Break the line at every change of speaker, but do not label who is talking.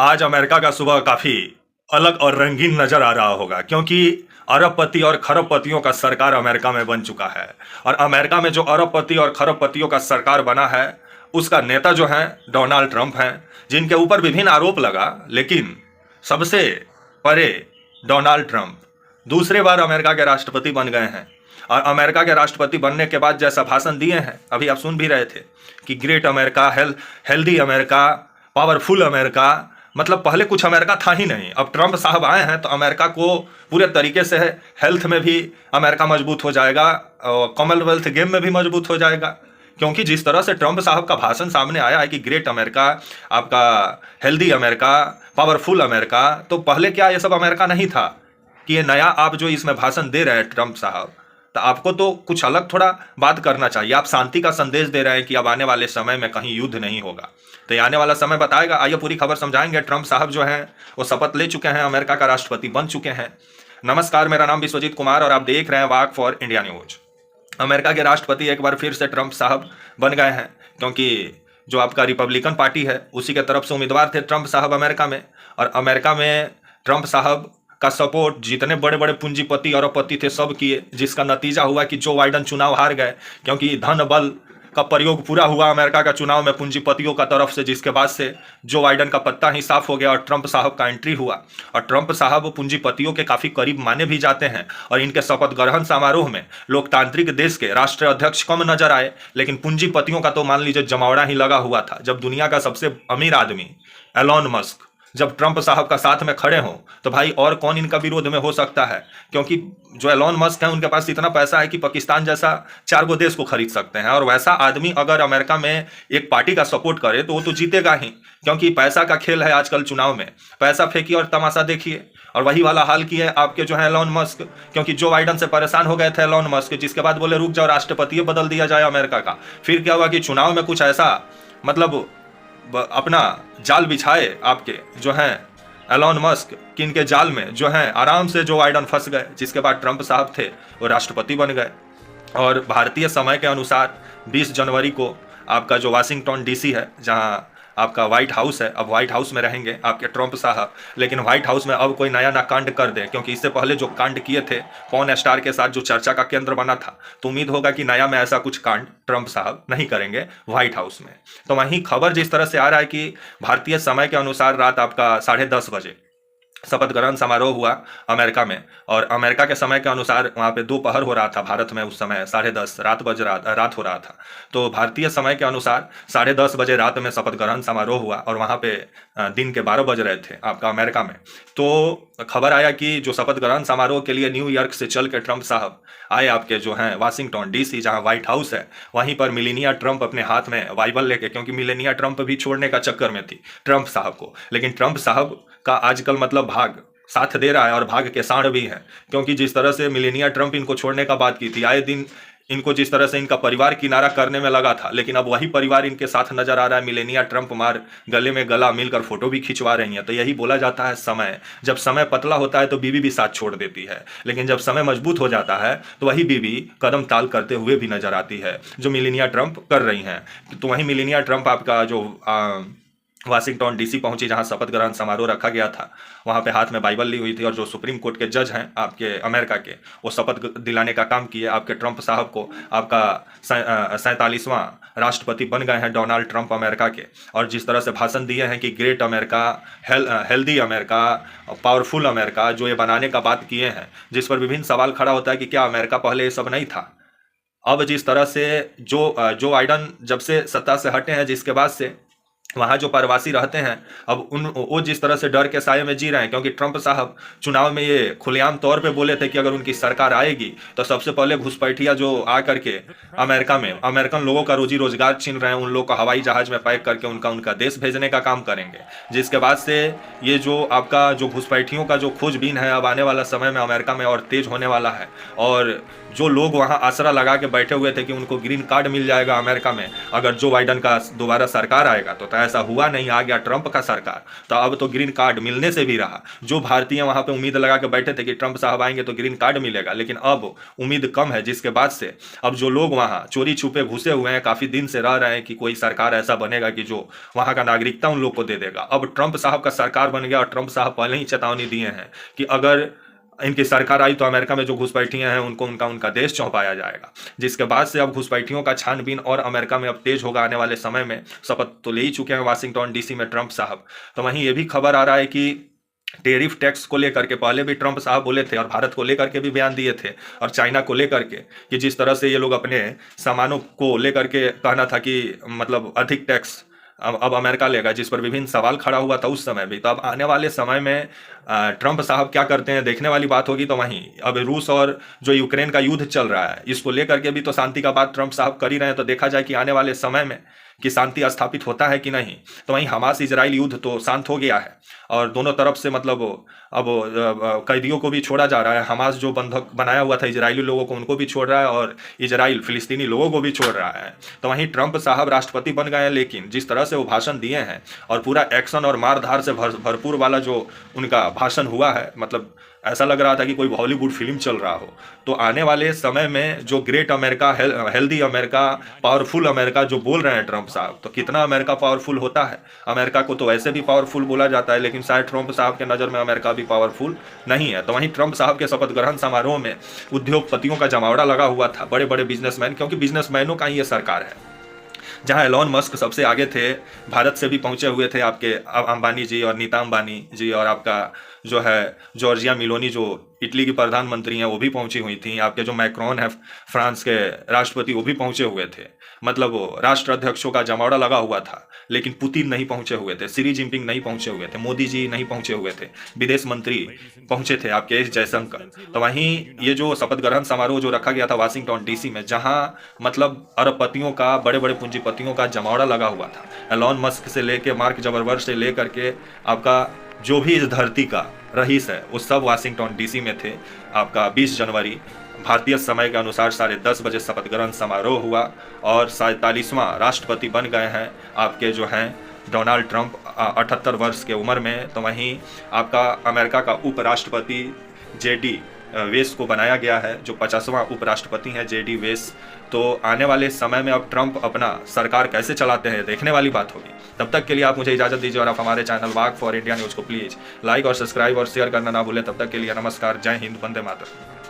आज अमेरिका का सुबह काफी अलग और रंगीन नजर आ रहा होगा, क्योंकि अरबपति और खरबपतियों का सरकार अमेरिका में बन चुका है। और अमेरिका में जो अरबपति और खरबपतियों का सरकार बना है, उसका नेता जो है डोनाल्ड ट्रंप हैं, जिनके ऊपर विभिन्न आरोप लगा, लेकिन सबसे परे डोनाल्ड ट्रंप दूसरे बार अमेरिका के राष्ट्रपति बन गए हैं। और अमेरिका के राष्ट्रपति बनने के बाद जैसा भाषण दिए हैं, अभी आप सुन भी रहे थे कि great America, healthy America, powerful America, मतलब पहले कुछ अमेरिका था ही नहीं। अब ट्रंप साहब आए हैं तो अमेरिका को पूरे तरीके से हेल्थ में भी अमेरिका मजबूत हो जाएगा, कॉमनवेल्थ गेम में भी मजबूत हो जाएगा। क्योंकि जिस तरह से ट्रंप साहब का भाषण सामने आया है कि ग्रेट अमेरिका, आपका हेल्दी अमेरिका, पावरफुल अमेरिका, तो पहले क्या ये सब अमेरिका नहीं था कि ये नया आप जो इसमें भाषण दे रहे हैं ट्रंप साहब, तो आपको तो कुछ अलग थोड़ा बात करना चाहिए। आप शांति का संदेश दे रहे हैं कि अब आने वाले समय में कहीं युद्ध नहीं होगा, तो ये आने वाला समय बताएगा। आइए पूरी खबर समझाएंगे। ट्रंप साहब जो हैं वो शपथ ले चुके हैं, अमेरिका का राष्ट्रपति बन चुके हैं। नमस्कार, मेरा नाम विश्वजीत कुमार और आप देख रहे हैं वाक फॉर इंडिया न्यूज। अमेरिका के राष्ट्रपति एक बार फिर से ट्रंप साहब बन गए हैं, क्योंकि जो आपका रिपब्लिकन पार्टी है उसी के तरफ से उम्मीदवार थे ट्रंप साहब अमेरिका में। और अमेरिका में ट्रंप साहब का सपोर्ट जितने बड़े बड़े पूंजीपति अरबपति थे सब किए, जिसका नतीजा हुआ कि जो बाइडन चुनाव हार गए, क्योंकि धन बल का प्रयोग पूरा हुआ अमेरिका का चुनाव में पूंजीपतियों का तरफ से, जिसके बाद से जो बाइडन का पत्ता ही साफ हो गया और ट्रंप साहब का एंट्री हुआ। और ट्रंप साहब पूंजीपतियों के काफी करीब माने भी जाते हैं और इनके शपथ ग्रहण समारोह में लोकतांत्रिक देश के राष्ट्रीय अध्यक्ष कम नजर आए, लेकिन पूंजीपतियों का तो मान लीजिए जमावड़ा ही लगा हुआ था। जब दुनिया का सबसे अमीर आदमी एलोन मस्क जब ट्रंप साहब का साथ में खड़े हों, तो भाई और कौन इनका विरोध में हो सकता है। क्योंकि जो एलोन मस्क है उनके पास इतना पैसा है कि पाकिस्तान जैसा 4 गो देश को खरीद सकते हैं। और वैसा आदमी अगर अमेरिका में एक पार्टी का सपोर्ट करे तो वो तो जीतेगा ही, क्योंकि पैसा का खेल है आजकल चुनाव में। पैसा फेंकिए और तमाशा देखिए। और वही वाला हाल किए आपके जो है एलोन मस्क, क्योंकि जो बाइडन से परेशान हो गए थे एलोन मस्क, जिसके बाद बोले रुक जाओ, राष्ट्रपति बदल दिया जाए अमेरिका का। फिर क्या हुआ कि चुनाव में कुछ ऐसा मतलब अपना जाल बिछाए आपके जो हैं एलोन मस्क, कि इनके जाल में जो है आराम से जो बाइडन फंस गए, जिसके बाद ट्रंप साहब थे वो राष्ट्रपति बन गए। और भारतीय समय के अनुसार 20 जनवरी को आपका जो वाशिंगटन डीसी है, जहां आपका व्हाइट हाउस है, अब व्हाइट हाउस में रहेंगे आपके ट्रंप साहब। लेकिन व्हाइट हाउस में अब कोई नया ना कांड कर दे, क्योंकि इससे पहले जो कांड किए थे पॉर्न स्टार के साथ जो चर्चा का केंद्र बना था, तो उम्मीद होगा कि नया में ऐसा कुछ कांड ट्रंप साहब नहीं करेंगे व्हाइट हाउस में। तो वहीं खबर जिस तरह से आ रहा है कि भारतीय समय के अनुसार रात आपका 10:30 बजे शपथ ग्रहण समारोह हुआ अमेरिका में। और अमेरिका के समय के अनुसार वहाँ पे दोपहर हो रहा था, भारत में उस समय 10:30 रात हो रहा था। तो भारतीय समय के अनुसार 10:30 बजे रात में शपथ ग्रहण समारोह हुआ और वहाँ पे दिन के 12 बज रहे थे आपका अमेरिका में। तो खबर आया कि जो शपथ ग्रहण समारोह के लिए न्यूयॉर्क से चल के ट्रंप साहब आए आपके जो हैं वाशिंगटन डीसी, जहाँ व्हाइट हाउस है, वहीं पर मिलेनिया ट्रंप अपने हाथ में बाइबल लेके, क्योंकि मिलेनिया ट्रंप भी छोड़ने का चक्कर में थी ट्रंप साहब को। लेकिन ट्रंप साहब का आजकल मतलब भाग साथ दे रहा है और भाग के साढ़ भी हैं, क्योंकि जिस तरह से मिलेनिया ट्रंप इनको छोड़ने का बात की थी, आए दिन इनको जिस तरह से इनका परिवार किनारा करने में लगा था, लेकिन अब वही परिवार इनके साथ नजर आ रहा है। मिलेनिया ट्रंप मार गले में गला मिलकर फोटो भी खिंचवा रही हैं। तो यही बोला जाता है, समय जब समय पतला होता है तो बीवी भी साथ छोड़ देती है, लेकिन जब समय मजबूत हो जाता है तो वही बीवी कदम ताल करते हुए भी नजर आती है, जो मिलेनिया ट्रंप कर रही हैं। तो वही मिलेनिया ट्रंप आपका जो वाशिंगटन डीसी पहुंची, जहां शपथ ग्रहण समारोह रखा गया था, वहां पे हाथ में बाइबल ली हुई थी। और जो सुप्रीम कोर्ट के जज हैं आपके अमेरिका के, वो शपथ दिलाने का काम किए आपके ट्रंप साहब को। आपका 47वां राष्ट्रपति बन गए हैं डोनाल्ड ट्रंप अमेरिका के। और जिस तरह से भाषण दिए हैं कि great America, healthy America, powerful America, जो ये बनाने का बात किए हैं, जिस पर विभिन्न सवाल खड़ा होता है कि क्या अमेरिका पहले ये सब नहीं था। अब जिस तरह से जो बाइडन जब से सत्ता से हटे हैं, जिसके बाद से वहाँ जो प्रवासी रहते हैं, अब वो जिस तरह से डर के साये में जी रहे हैं, क्योंकि ट्रंप साहब चुनाव में ये खुलेआम तौर पे बोले थे कि अगर उनकी सरकार आएगी तो सबसे पहले घुसपैठिया जो आ करके अमेरिका में अमेरिकन लोगों का रोजी रोजगार छीन रहे हैं, उन लोगों को हवाई जहाज में पैक करके उनका देश भेजने का काम करेंगे। जिसके बाद से ये जो आपका जो घुसपैठियों का जो खोजबीन है, अब आने वाला समय में अमेरिका में और तेज होने वाला है। और जो लोग वहाँ आसरा लगा के बैठे हुए थे कि उनको ग्रीन कार्ड मिल जाएगा अमेरिका में अगर जो बाइडन का दोबारा सरकार आएगा, तो ऐसा हुआ नहीं, आ गया ट्रंप का सरकार, तो अब तो ग्रीन कार्ड मिलने से भी रहा। जो भारतीय वहां पे उम्मीद लगा के बैठे थे कि ट्रंप साहब आएंगे तो ग्रीन कार्ड मिलेगा, लेकिन अब उम्मीद कम है, जिसके बाद से अब जो लोग वहां चोरी छुपे घुसे हुए हैं, काफी दिन से रह रहे हैं कि कोई सरकार ऐसा बनेगा कि जो वहां का नागरिकता उन लोग को दे देगा। अब ट्रंप साहब का सरकार बन गया और ट्रंप साहब पहले ही चेतावनी दिए हैं कि अगर इनकी सरकार आई तो अमेरिका में जो घुसपैठियां हैं उनको उनका देश सौंपाया जाएगा। जिसके बाद से अब घुसपैठियों का छानबीन और अमेरिका में अब तेज होगा आने वाले समय में। शपथ तो ले ही चुके हैं वाशिंगटन डीसी में ट्रंप साहब। तो वहीं ये भी खबर आ रहा है कि टेरिफ टैक्स को लेकर के पहले भी ट्रंप साहब बोले थे और भारत को लेकर के भी बयान दिए थे और चाइना को लेकर के कि जिस तरह से ये लोग अपने सामानों को लेकर के कहना था कि मतलब अधिक टैक्स अब अमेरिका लेगा, जिस पर विभिन्न सवाल खड़ा हुआ था उस समय भी। तो अब आने वाले समय में ट्रंप साहब क्या करते हैं देखने वाली बात होगी। तो वहीं अब रूस और जो यूक्रेन का युद्ध चल रहा है इसको लेकर के भी तो शांति का बात ट्रंप साहब कर ही रहे हैं। तो देखा जाए कि आने वाले समय में कि शांति स्थापित होता है कि नहीं। तो वहीं हमास इजराइल युद्ध तो शांत हो गया है और दोनों तरफ से मतलब अब कैदियों को भी छोड़ा जा रहा है। हमास जो बंधक बनाया हुआ था इजरायली लोगों को, उनको भी छोड़ रहा है और इजराइल फिलिस्तीनी लोगों को भी छोड़ रहा है। तो वहीं ट्रंप साहब राष्ट्रपति बन गए हैं, लेकिन जिस तरह से वो भाषण दिए हैं और पूरा एक्शन और मारधार से भरपूर वाला जो उनका भाषण हुआ है, मतलब ऐसा लग रहा था कि कोई हॉलीवुड फिल्म चल रहा हो। तो आने वाले समय में जो great America, healthy America, powerful America जो बोल रहे हैं ट्रंप साहब, तो कितना अमेरिका पावरफुल होता है। अमेरिका को तो वैसे भी पावरफुल बोला जाता है, लेकिन शायद ट्रंप साहब के नज़र में अमेरिका भी पावरफुल नहीं है। तो वहीं ट्रंप साहब के शपथ ग्रहण समारोह में उद्योगपतियों का जमावड़ा लगा हुआ था, बड़े बड़े बिजनेसमैन, क्योंकि बिजनेसमैनों का ही ये सरकार है। जहां एलॉन मस्क सबसे आगे थे, भारत से भी पहुंचे हुए थे आपके अंबानी जी और नीता अंबानी जी, और आपका जो है जॉर्जिया मिलोनी जो इटली की प्रधानमंत्री हैं वो भी पहुंची हुई थी। आपके जो मैक्रोन है फ्रांस के राष्ट्रपति वो भी पहुंचे हुए थे। मतलब राष्ट्र अध्यक्षों का जमावड़ा लगा हुआ था, लेकिन पुतिन नहीं पहुंचे हुए थे, शी जिनपिंग नहीं पहुंचे हुए थे, मोदी जी नहीं पहुंचे हुए थे, विदेश मंत्री पहुंचे थे आपके एस जयशंकर। तो वहीं ये जो शपथ ग्रहण समारोह जो रखा गया था वाशिंगटन डीसी में, जहां मतलब अरबपतियों का, बड़े बड़े पूंजीपतियों का जमावड़ा लगा हुआ था। एलॉन मस्क से लेके मार्क जबरबर्ग से लेकर के आपका जो भी इस धरती का रईस है वो सब वाशिंगटन डीसी में थे। आपका 20 जनवरी भारतीय समय के अनुसार 10:30 बजे शपथ ग्रहण समारोह हुआ और 47वां राष्ट्रपति बन गए हैं आपके जो हैं डोनाल्ड ट्रंप 78 वर्ष के उम्र में। तो वहीं आपका अमेरिका का उपराष्ट्रपति जेडी वेस को बनाया गया है, जो 50वां उपराष्ट्रपति हैं जेडी वेस। तो आने वाले समय में अब ट्रंप अपना सरकार कैसे चलाते हैं देखने वाली बात होगी। तब तक के लिए आप मुझे इजाज़त दीजिए और आप हमारे channel walk for India news को प्लीज़ लाइक और सब्सक्राइब और शेयर करना ना भूलें। तब तक के लिए नमस्कार, जय हिंद, वंदे मातरम।